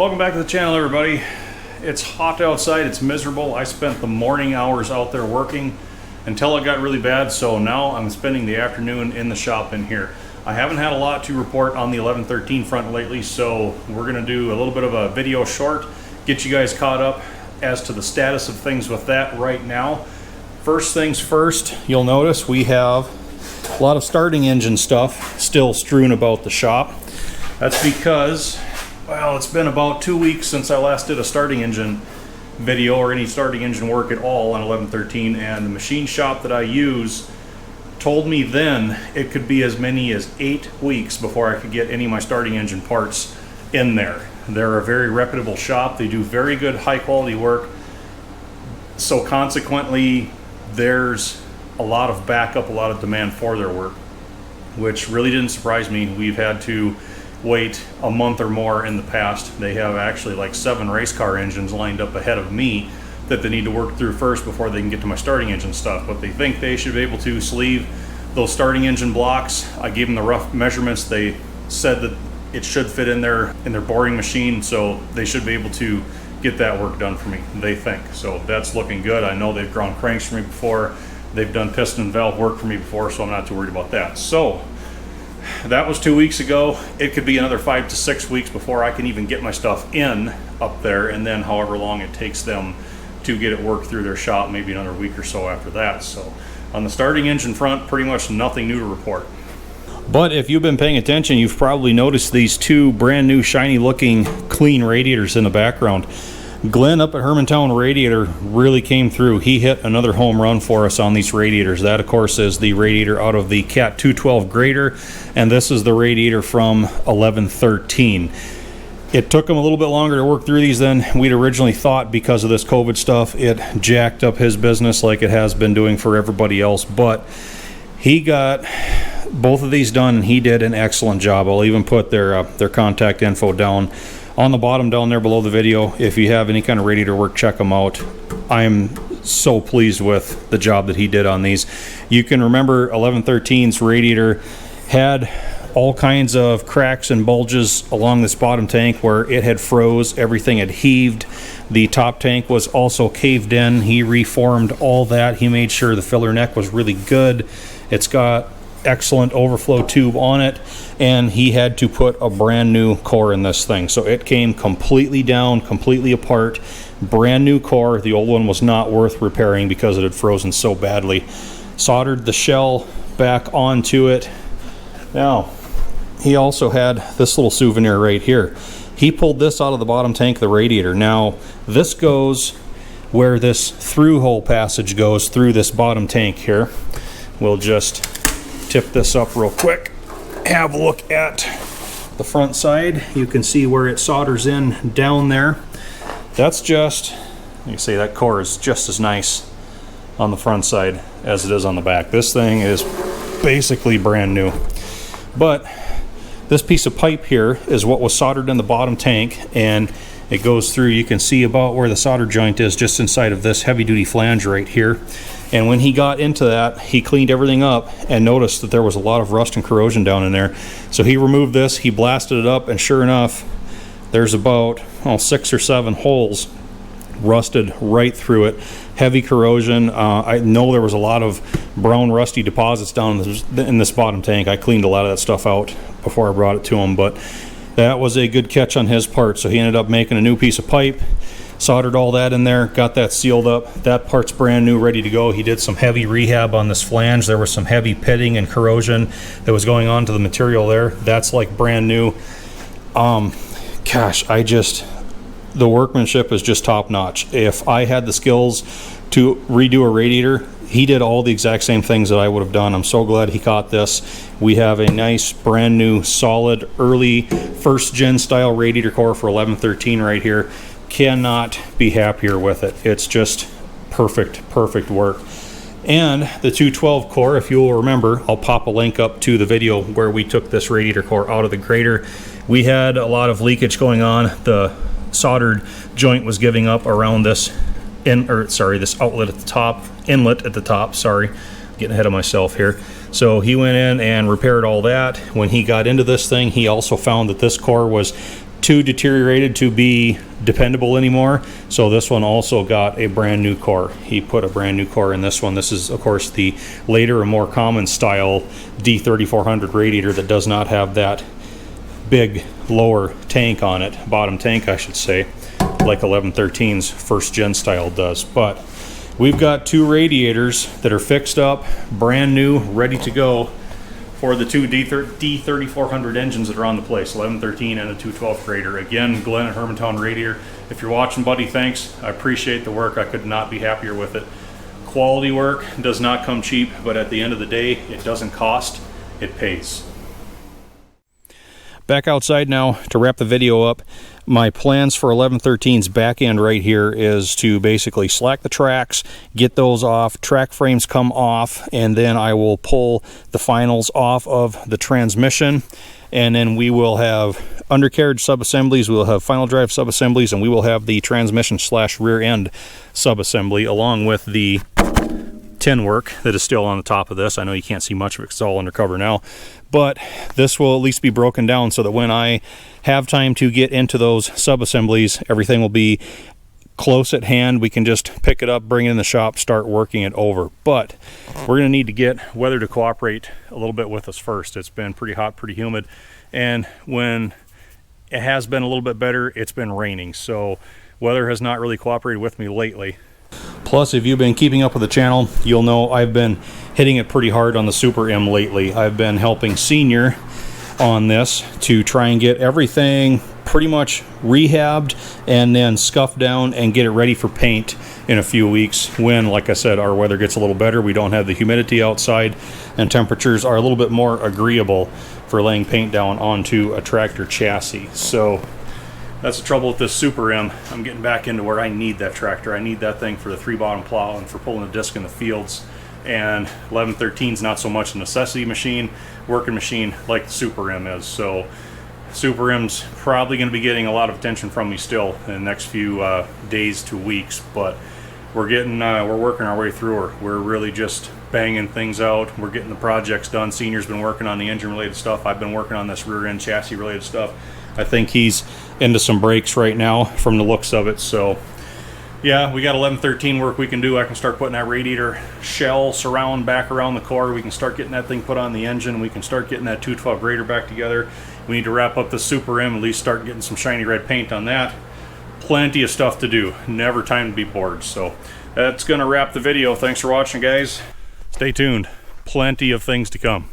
Welcome back to the channel, everybody. It's hot outside, it's miserable. I spent the morning hours out there working until it got really bad, so now I'm spending the afternoon in the shop in here. I haven't had a lot to report on the 1113 front lately, so we're gonna do a little bit of a video short, get you guys caught up as to the status of things with that right now. First things first, you'll notice we have a lot of starting engine stuff still strewn about the shop. That's because, well, it's been about 2 weeks since I last did a starting engine video or any starting engine work at all on 1113, and the machine shop that I use told me then it could be as many as 8 weeks before I could get any of my starting engine parts in there. They're a very reputable shop. They do very good high quality work, so consequently there's a lot of backup, a lot of demand for their work, which really didn't surprise me. We've had to wait a month or more in the past. They have actually like 7 race car engines lined up ahead of me that they need to work through first before they can get to my starting engine stuff. But they think they should be able to sleeve those starting engine blocks. I gave them the rough measurements. They said that it should fit in their boring machine, so they should be able to get that work done for me, they think. So that's looking good. I know they've ground cranks for me before. They've done piston and valve work for me before, so I'm not too worried about that. So that was 2 weeks ago. It could be another 5 to 6 weeks before I can even get my stuff in up there, and then however long it takes them to get it worked through their shop, maybe another week or so after that. So on the starting engine front, pretty much nothing new to report. But if you've been paying attention, you've probably noticed these 2 brand new shiny looking clean radiators in the background. Glenn up at Hermantown Radiator really came through. He hit another home run for us on these radiators. That of course is the radiator out of the Cat 212 grader, and this is the radiator from 1113. It took him a little bit longer to work through these than we'd originally thought because of this COVID stuff. It jacked up his business like it has been doing for everybody else, but he got both of these done and he did an excellent job. I'll even put their contact info down on the bottom down there below the video. If you have any kind of radiator work, check them out. I'm so pleased with the job that he did on these. You can remember 1113's radiator had all kinds of cracks and bulges along this bottom tank where it had froze, everything had heaved. The top tank was also caved in. He reformed all that. He made sure the filler neck was really good. It's got excellent overflow tube on it, and he had to put a brand new core in this thing, so it came completely down, completely apart, brand new core. The old one was not worth repairing because it had frozen so badly. Soldered the shell back onto it. Now he also had this little souvenir right here. He pulled this out of the bottom tank of the radiator. Now this goes where this through hole passage goes through this bottom tank here. We'll just tip this up real quick, have a look at the front side. You can see where it solders in down there. That's just, you can see that core is just as nice on the front side as it is on the back. This thing is basically brand new. But this piece of pipe here is what was soldered in the bottom tank, and it goes through. You can see about where the solder joint is just inside of this heavy duty flange right here. And when he got into that, he cleaned everything up and noticed that there was a lot of rust and corrosion down in there. So he removed this, he blasted it up, and sure enough, there's about 6 or 7 holes rusted right through it. Heavy corrosion. I know there was a lot of brown rusty deposits down in this bottom tank. I cleaned a lot of that stuff out before I brought it to him, but that was a good catch on his part. So he ended up making a new piece of pipe, soldered all that in there, got that sealed up. That part's brand new, ready to go. He did some heavy rehab on this flange. There was some heavy pitting and corrosion that was going on to the material there. That's like brand new. Gosh, the workmanship is just top notch. If I had the skills to redo a radiator, he did all the exact same things that I would have done. I'm so glad he caught this. We have a nice brand new solid early first gen style radiator core for 1113 right here. Cannot be happier with it. It's just perfect work. And the 212 core, if you will remember, I'll pop a link up to the video where we took this radiator core out of the grader. We had a lot of leakage going on. The soldered joint was giving up around this this outlet at the top, inlet at the top, sorry, getting ahead of myself here. So he went in and repaired all that. When he got into this thing, he also found that this core was too deteriorated to be dependable anymore. So this one also got a brand new core. He put a brand new core in this one. This is of course the later and more common style D3400 radiator that does not have that big lower tank on it, bottom tank I should say, like 1113's first gen style does. But we've got two radiators that are fixed up, brand new, ready to go for the two D3400 engines that are on the place, 1113 and a 212 grader. Again, Glenn at Hermantown Radiator. If you're watching, buddy, thanks. I appreciate the work. I could not be happier with it. Quality work does not come cheap, but at the end of the day, it doesn't cost, it pays. Back outside now to wrap the video up. My plans for 1113's back end right here is to basically slack the tracks, get those off, track frames come off, and then I will pull the finals off of the transmission, and then we will have undercarriage sub-assemblies, we'll have final drive sub-assemblies, and we will have the transmission / rear end sub-assembly along with the tin work that is still on the top of this. I know you can't see much of it because it's all undercover now, but this will at least be broken down so that when I have time to get into those sub-assemblies, everything will be close at hand. We can just pick it up, bring it in the shop, start working it over. But we're going to need to get weather to cooperate a little bit with us first. It's been pretty hot, pretty humid, and when it has been a little bit better, it's been raining, so weather has not really cooperated with me lately. Plus, if you've been keeping up with the channel, you'll know I've been hitting it pretty hard on the Super M lately. I've been helping Senior on this to try and get everything pretty much rehabbed and then scuffed down and get it ready for paint in a few weeks when, like I said, our weather gets a little better. We don't have the humidity outside and temperatures are a little bit more agreeable for laying paint down onto a tractor chassis. So that's the trouble with this Super M. I'm getting back into where I need that tractor. I need that thing for the 3-bottom plow and for pulling the disc in the fields. And 1113's not so much a necessity machine, working machine like the Super M is. So Super M's probably going to be getting a lot of attention from me still in the next few days to weeks. But we're working our way through her. We're really just banging things out. We're getting the projects done. Senior's been working on the engine related stuff. I've been working on this rear end chassis related stuff. I think he's into some brakes right now from the looks of it. So yeah, we got 1113 work we can do. I can start putting that radiator shell surround back around the core. We can start getting that thing put on the engine. We can start getting that 212 grader back together. We need to wrap up the Super M, at least start getting some shiny red paint on that. Plenty of stuff to do. Never time to be bored. So that's going to wrap the video. Thanks for watching, guys. Stay tuned. Plenty of things to come.